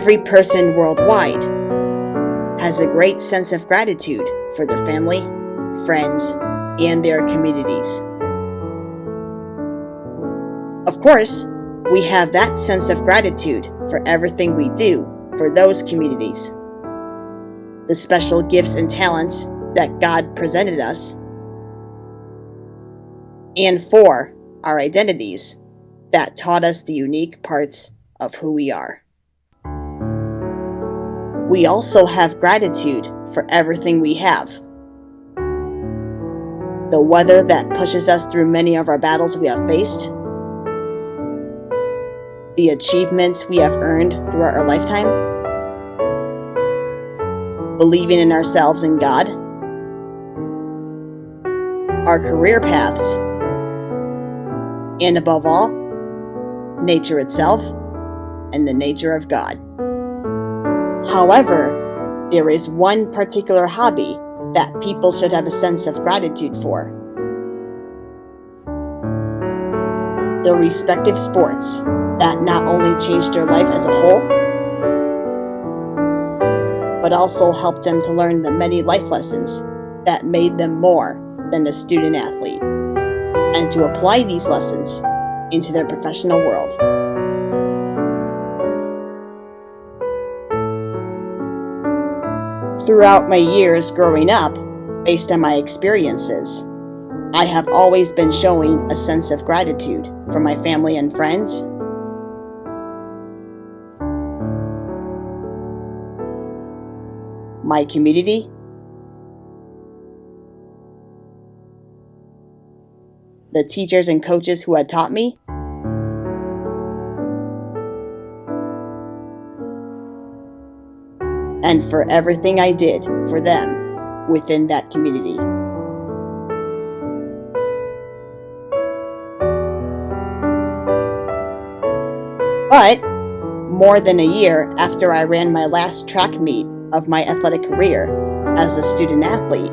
Every person worldwide has a great sense of gratitude for their family, friends, and their communities. Of course, we have that sense of gratitude for everything we do for those communities, the special gifts and talents that God presented us, and for our identities that taught us the unique parts of who we are. We also have gratitude for everything we have. The weather that pushes us through many of our battles we have faced, the achievements we have earned throughout our lifetime, believing in ourselves and God, our career paths, and above all, nature itself and the nature of God. However, there is one particular hobby that people should have a sense of gratitude for. The respective sports that not only changed their life as a whole, but also helped them to learn the many life lessons that made them more than a student athlete, and to apply these lessons into their professional world. Throughout my years growing up, based on my experiences, I have always been showing a sense of gratitude for my family and friends, my community, the teachers and coaches who had taught me, and for everything I did for them within that community. But more than a year after I ran my last track meet of my athletic career as a student athlete,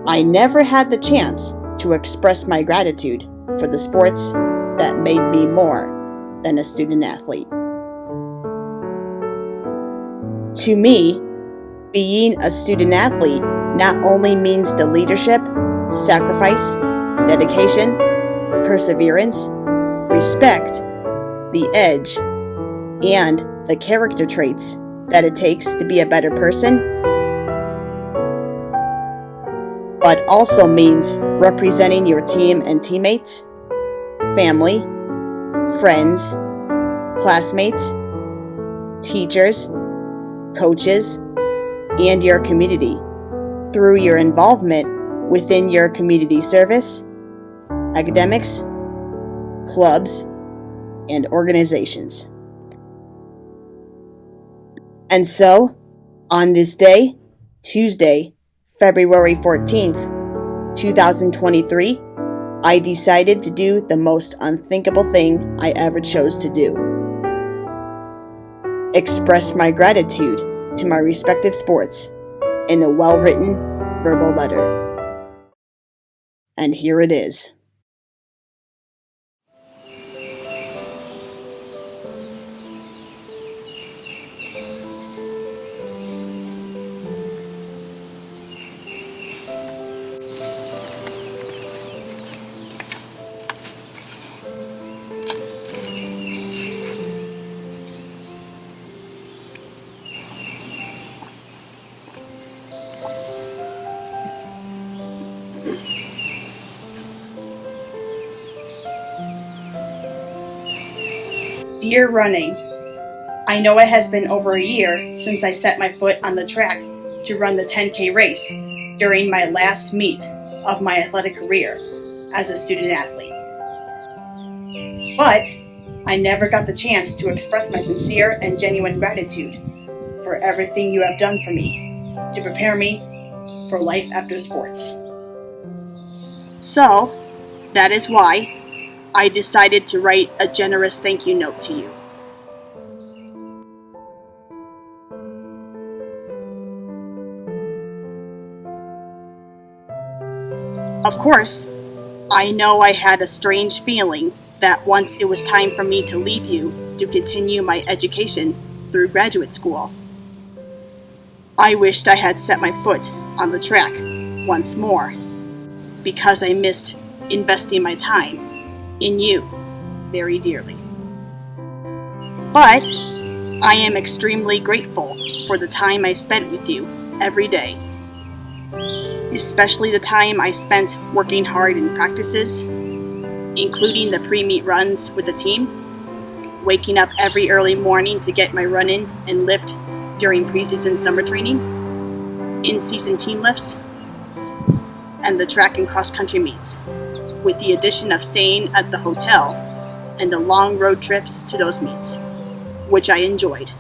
I never had the chance to express my gratitude for the sports that made me more than a student athlete. To me, being a student athlete not only means the leadership, sacrifice, dedication, perseverance, respect, the edge, and the character traits that it takes to be a better person, but also means representing your team and teammates, family, friends, classmates, teachers, coaches, and your community through your involvement within your community service, academics, clubs, and organizations. And so, on this day, Tuesday, February 14th, 2023, I decided to do the most unthinkable thing I ever chose to do. Express my gratitude to my respective sports in a well-written verbal letter. And here it is. Dear running, I know it has been over a year since I set my foot on the track to run the 10K race during my last meet of my athletic career as a student athlete. But I never got the chance to express my sincere and genuine gratitude for everything you have done for me to prepare me for life after sports. So, that is why I decided to write a generous thank you note to you. Of course, I know I had a strange feeling that once it was time for me to leave you to continue my education through graduate school. I wished I had set my foot on the track once more, because I missed investing my time in you very dearly. But I am extremely grateful for the time I spent with you every day, especially the time I spent working hard in practices, including the pre-meet runs with the team, waking up every early morning to get my run-in and lift during preseason summer training, in-season team lifts, and the track and cross-country meets, with the addition of staying at the hotel and the long road trips to those meets, which I enjoyed.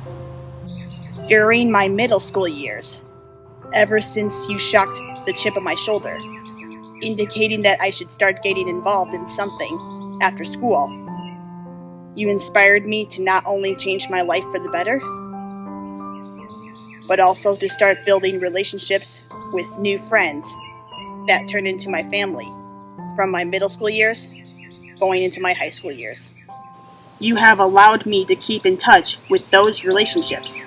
During my middle school years, ever since you shocked the chip on my shoulder, indicating that I should start getting involved in something after school, you inspired me to not only change my life for the better, but also to start building relationships with new friends that turned into my family from my middle school years going into my high school years. You have allowed me to keep in touch with those relationships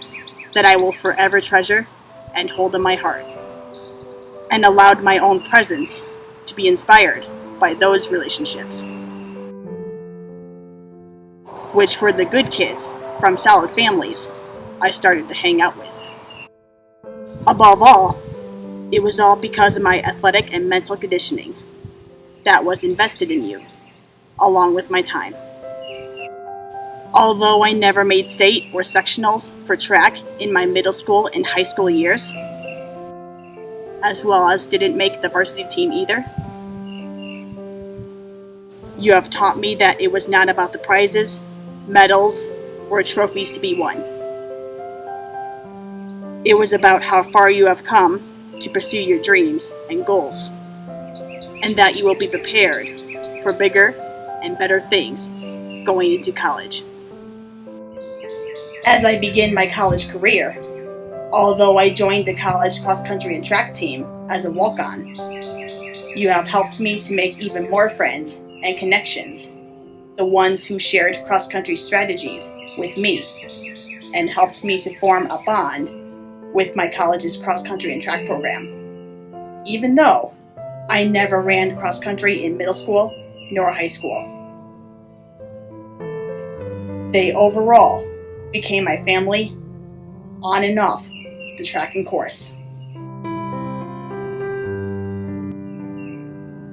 that I will forever treasure and hold in my heart, and allowed my own presence to be inspired by those relationships, which were the good kids from solid families I started to hang out with. Above all, it was all because of my athletic and mental conditioning that was invested in you, along with my time. Although I never made state or sectionals for track in my middle school and high school years, as well as didn't make the varsity team either, you have taught me that it was not about the prizes, medals, or trophies to be won. It was about how far you have come to pursue your dreams and goals, and that you will be prepared for bigger and better things going into college. As I begin my college career, although I joined the college cross-country and track team as a walk-on, you have helped me to make even more friends and connections, the ones who shared cross-country strategies with me, and helped me to form a bond with my college's cross-country and track program, even though I never ran cross-country in middle school nor high school. They overall became my family on and off the track and course.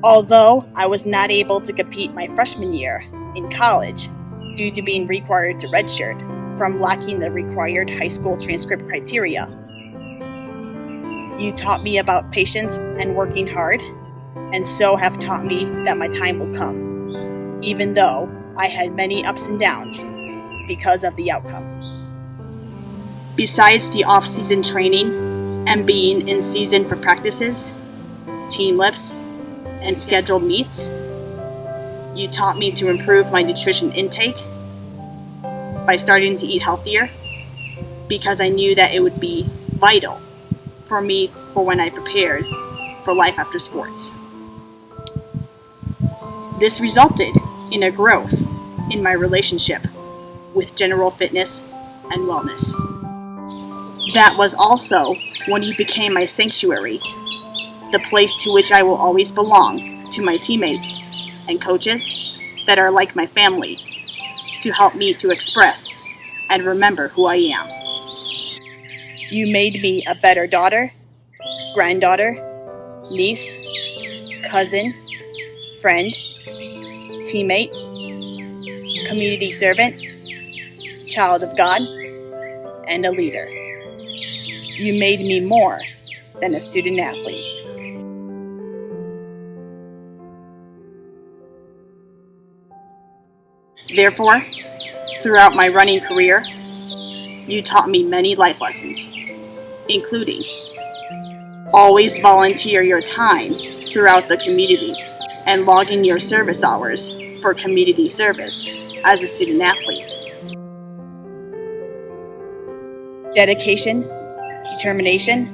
Although I was not able to compete my freshman year in college due to being required to redshirt from lacking the required high school transcript criteria, you taught me about patience and working hard, and so have taught me that my time will come, even though I had many ups and downs because of the outcome. Besides the off-season training and being in season for practices, team lifts, and scheduled meets, you taught me to improve my nutrition intake by starting to eat healthier, because I knew that it would be vital for me for when I prepared for life after sports. This resulted in a growth in my relationship with general fitness and wellness. That was also when you became my sanctuary, the place to which I will always belong to my teammates and coaches that are like my family, to help me to express and remember who I am. You made me a better daughter, granddaughter, niece, cousin, friend, teammate, community servant, child of God, and a leader. You made me more than a student athlete. Therefore, throughout my running career, you taught me many life lessons, including always volunteer your time throughout the community and log in your service hours for community service as a student athlete. Dedication, determination,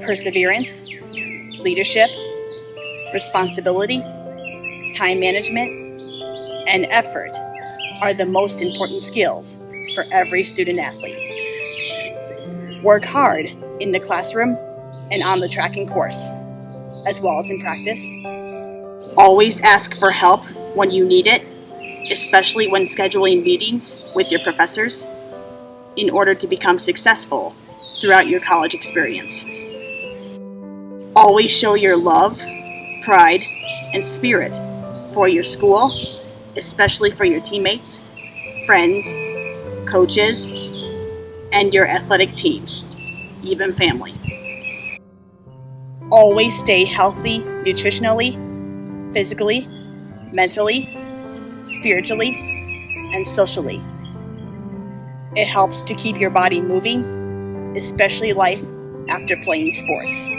perseverance, leadership, responsibility, time management, and effort are the most important skills for every student athlete. Work hard in the classroom and on the tracking course, as well as in practice. Always ask for help when you need it, especially when scheduling meetings with your professors, in order to become successful throughout your college experience. Always show your love, pride, and spirit for your school, especially for your teammates, friends, coaches, and your athletic teams, even family. Always stay healthy nutritionally, physically, mentally, spiritually, and socially. It helps to keep your body moving, especially life after playing sports.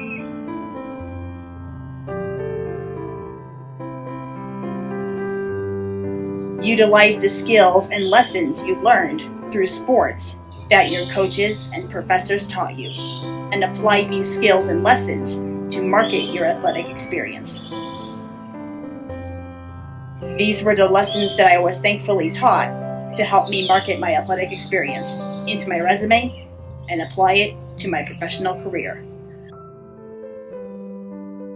Utilize the skills and lessons you learned through sports that your coaches and professors taught you, and apply these skills and lessons to market your athletic experience. These were the lessons that I was thankfully taught to help me market my athletic experience into my resume and apply it to my professional career.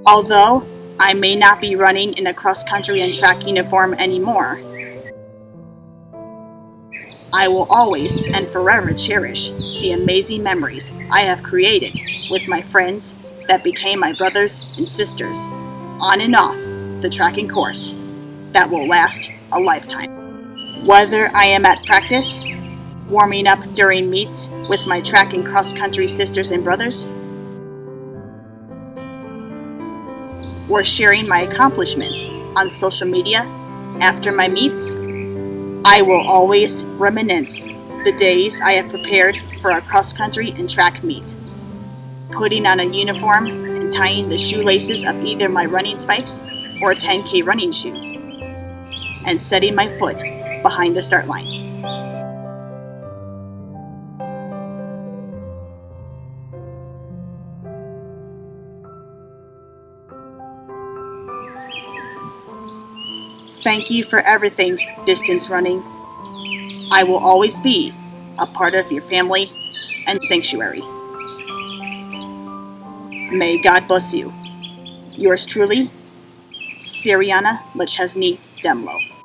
Although I may not be running in a cross-country and track uniform anymore, I will always and forever cherish the amazing memories I have created with my friends that became my brothers and sisters on and off the tracking course that will last a lifetime. Whether I am at practice, warming up during meets with my track and cross-country sisters and brothers, or sharing my accomplishments on social media after my meets, I will always reminisce the days I have prepared for a cross-country and track meet, putting on a uniform and tying the shoelaces of either my running spikes or 10K running shoes, and setting my foot behind the start line. Thank you for everything, distance running. I will always be a part of your family and sanctuary. May God bless you. Yours truly, Siriana Lechesney Demlo.